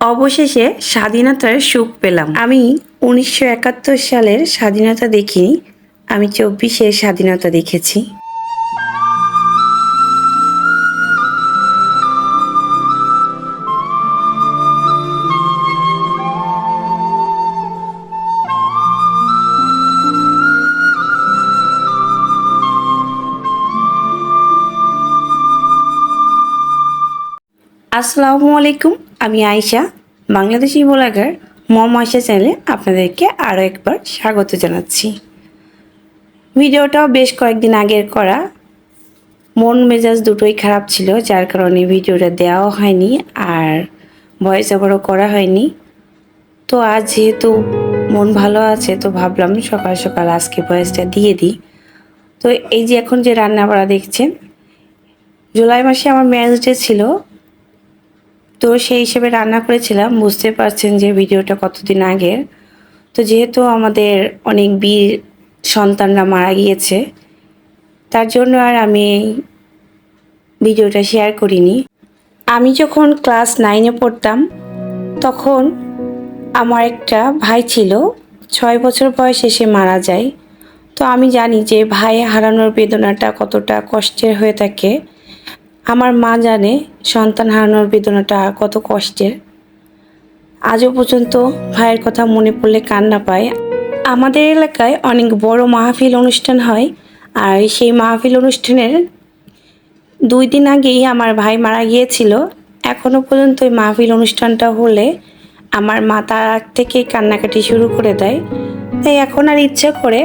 অবশেষে স্বাধীনতার সুখ পেলাম। আমি ১৯৭১ সালের স্বাধীনতা দেখিনি, আমি ২৪-এর স্বাধীনতা দেখেছি। আসসালামু আলাইকুম, আমি আয়েশা, বাংলাদেশি ব্লগার মম আয়েশা চ্যানেলে আপনাদেরকে আরও একবার স্বাগত জানাচ্ছি। ভিডিওটাও বেশ কয়েকদিন আগের করা, মন মেজাজ দুটোই খারাপ ছিল, যার কারণে ভিডিওটা দেওয়া হয়নি আর ভয়েস ওভারও করা হয়নি। তো আজ যেহেতু মন ভালো আছে, তো ভাবলাম সকাল সকাল আজকে ভয়েসটা দিয়ে দিই। তো এই যে এখন যে রান্না বাড়া দেখছেন, জুলাই মাসে আমার ম্যারেজ ডে ছিল, তো সেই হিসেবে রান্না করেছিলাম। বুঝতে পারছেন যে ভিডিওটা কতদিন আগের। তো যেহেতু আমাদের অনেক বীর সন্তানরা মারা গিয়েছে, তার জন্য আর আমি ভিডিওটা শেয়ার করিনি। আমি যখন ক্লাস 9-এ পড়তাম, তখন আমার একটা ভাই ছিল, 6 বছর বয়সে সে মারা যায়। তো আমি জানি যে ভাই হারানোর বেদনাটা কতটা কষ্টের হয়ে থাকে। আমার মা জানে সন্তান হারানোর বেদনাটা কত কষ্টের। আজও পর্যন্ত ভাইয়ের কথা মনে পড়লে কান্না পায়। আমাদের এলাকায় অনেক বড় মাহফিল অনুষ্ঠান হয়, আর সেই মাহফিল অনুষ্ঠানের 2 দিন আগেই আমার ভাই মারা গিয়েছিল। এখনও পর্যন্ত ওই মাহফিল অনুষ্ঠানটা হলে আমার মা তার আগ থেকেই কান্নাকাটি শুরু করে দেয়। তাই এখন আর ইচ্ছা করে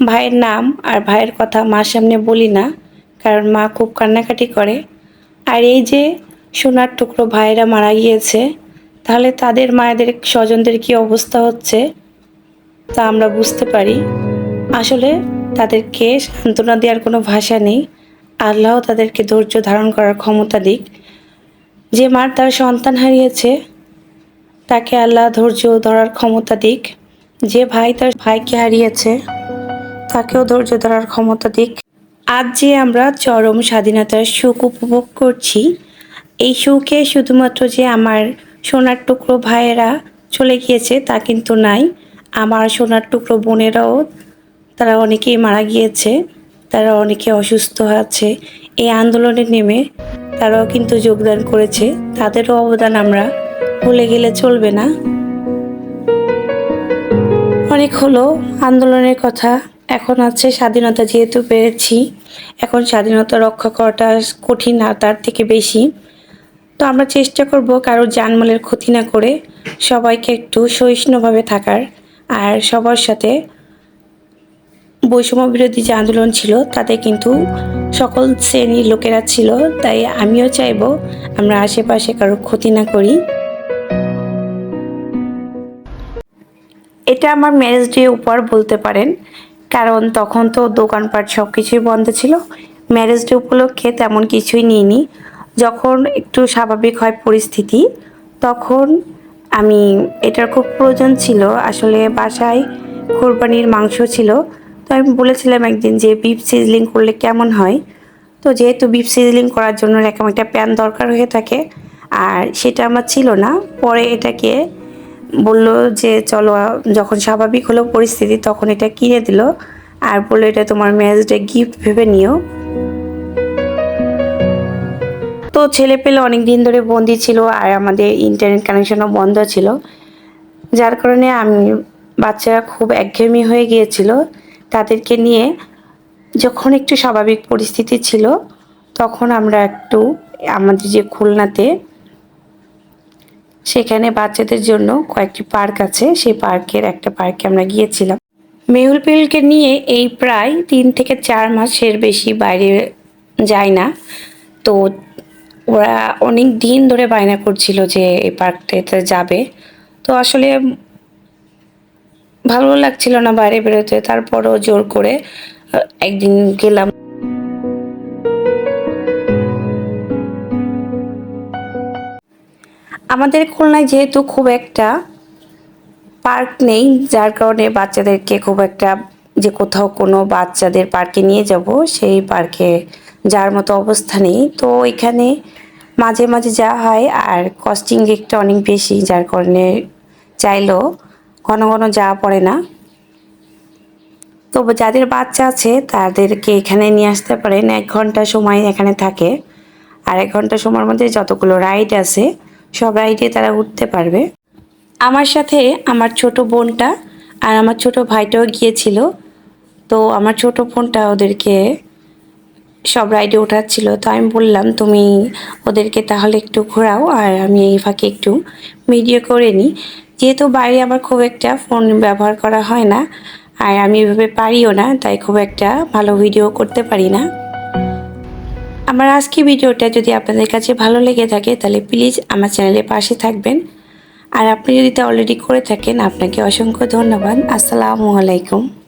ভাইয়ের নাম আর ভাইয়ের কথা মার সামনে বলি না, কারণ মা খুব কান্নাকাটি করে। আর এই যে সোনার টুকরো ভাইয়েরা মারা গিয়েছে, তাহলে তাদের মায়েদের স্বজনদের কী অবস্থা হচ্ছে তা আমরা বুঝতে পারি। আসলে তাদেরকে সান্ত্বনা দেওয়ার কোনো ভাষা নেই। আল্লাহ তাদেরকে ধৈর্য ধারণ করার ক্ষমতা দিক। যে মার তার সন্তান হারিয়েছে, তাকে আল্লাহ ধৈর্য ধরার ক্ষমতা দিক। যে ভাই তার ভাইকে হারিয়েছে, তাকেও ধৈর্য ধরার ক্ষমতা দিক। আজ যে আমরা চরম স্বাধীনতার সুখ উপভোগ করছি, এই সুখে শুধুমাত্র যে আমার সোনার টুকরো ভাইয়েরা চলে গিয়েছে তা কিন্তু নাই। আমার সোনার টুকরো বোনেরাও, তারা অনেকেই মারা গিয়েছে, তারা অনেকে অসুস্থ আছে। এই আন্দোলনে নেমে তারাও কিন্তু যোগদান করেছে, তাদেরও অবদান আমরা ভুলে গেলে চলবে না। অনেক হলো আন্দোলনের কথা, এখন আছে স্বাধীনতা যেহেতু পেয়েছি, এখন স্বাধীনতা রক্ষা করাটা কঠিন না তার থেকে বেশি। তো আমরা চেষ্টা করব কারো জানমালের ক্ষতি না করে সবাইকে একটু সহিষ্ণুভাবে থাকার, আর সবার সাথে বৈষম্য বিরোধী যে আন্দোলন ছিল তাতে কিন্তু সকল শ্রেণীর লোকেরা ছিল, তাই আমিও চাইব আমরা আশেপাশে কারো ক্ষতি না করি। এটা আমার ম্যারেজ ডে উপহার বলতে পারেন, কারণ তখন তো দোকানপাট সব কিছুই বন্ধ ছিল। ম্যারেজ ডে উপলক্ষে তেমন কিছুই নিইনি। যখন একটু স্বাভাবিক হয় পরিস্থিতি, তখন আমি এটার খুব প্রয়োজন ছিল। আসলে বাসায় কোরবানির মাংস ছিল, তো আমি বলেছিলাম একদিন যে বিফ সিজলিং করলে কেমন হয়। তো যেহেতু বিফ সিজলিং করার জন্য এরকম একটা প্যান দরকার হয়ে থাকে, আর সেটা আমার ছিল না। পরে এটাকে বলল যে চলো, যখন স্বাভাবিক হলো পরিস্থিতি তখন এটা কিনে দিল, আর বললো এটা তোমার ম্যারেজ ডে গিফট ভেবে নিও। তো ছেলে পেলে অনেক দিন ধরে বন্দি ছিল, আর আমাদের ইন্টারনেট কানেকশনও বন্ধ ছিল, যার কারণে আমি বাচ্চারা খুব একঘেয়েমি হয়ে গিয়েছিল। তাদেরকে নিয়ে যখন একটু স্বাভাবিক পরিস্থিতি ছিল, তখন আমরা একটু আমাদের যে খুলনাতে, সেখানে বাচ্চাদের জন্য কয়েকটি পার্ক আছে, সেই পার্কের একটা পার্কে আমরা গিয়েছিলাম। মেহুল পিলকে নিয়ে এই প্রায় 3 থেকে 4 মাসের বেশি বাইরে যায় না। তো ওরা অনেক দিন ধরে বায়না করছিল যে এই পার্কটাতে যাবে। তো আসলে ভালো লাগছিল না বাইরে বেরোতে, তারপরও জোর করে একদিন গেলাম। আমাদের খুলনায় যেহেতু খুব একটা পার্ক নেই, যার কারণে বাচ্চাদেরকে খুব একটা যে কোথাও কোনো বাচ্চাদের পার্কে নিয়ে যাব সেই পার্কে যার মতো অবস্থা নেই। তো এখানে মাঝে মাঝে যাওয়া হয়, আর কস্টিং একটা অনেক বেশি, যার কারণে চাইলেও ঘন ঘন যাওয়া পড়ে না। তো যাদের বাচ্চা আছে তাদেরকে এখানে নিয়ে আসতে পারেন, 1 ঘন্টা সময় এখানে থাকে। আর 1 ঘন্টা সময়ের মধ্যে যতগুলো রাইড আছে সব রাইডে তারা উঠতে পারবে। আমার সাথে আমার ছোট বোনটা আর আমার ছোট ভাইটাও গিয়েছিল। তো আমার ছোট বোনটা ওদেরকে সব রাইডে ওঠাচ্ছিল, তো আমি বললাম তুমি ওদেরকে তাহলে একটু ঘোরাও আর আমি এই ফাঁকে একটু ভিডিও করে নিই। যেহেতু বাইরে আমার খুব একটা ফোন ব্যবহার করা হয় না, আর আমি এভাবে পারিও না, তাই খুব একটা ভালো ভিডিও করতে পারি না। আমার আজকে ভিডিওটা যদি আপনাদের কাছে ভালো লেগে থাকে তাহলে প্লিজ আমার চ্যানেলের পাশে থাকবেন। আর আপনি যদি তা অলরেডি করে থাকেন আপনাকে অসংখ্য ধন্যবাদ। আসসালামু আলাইকুম।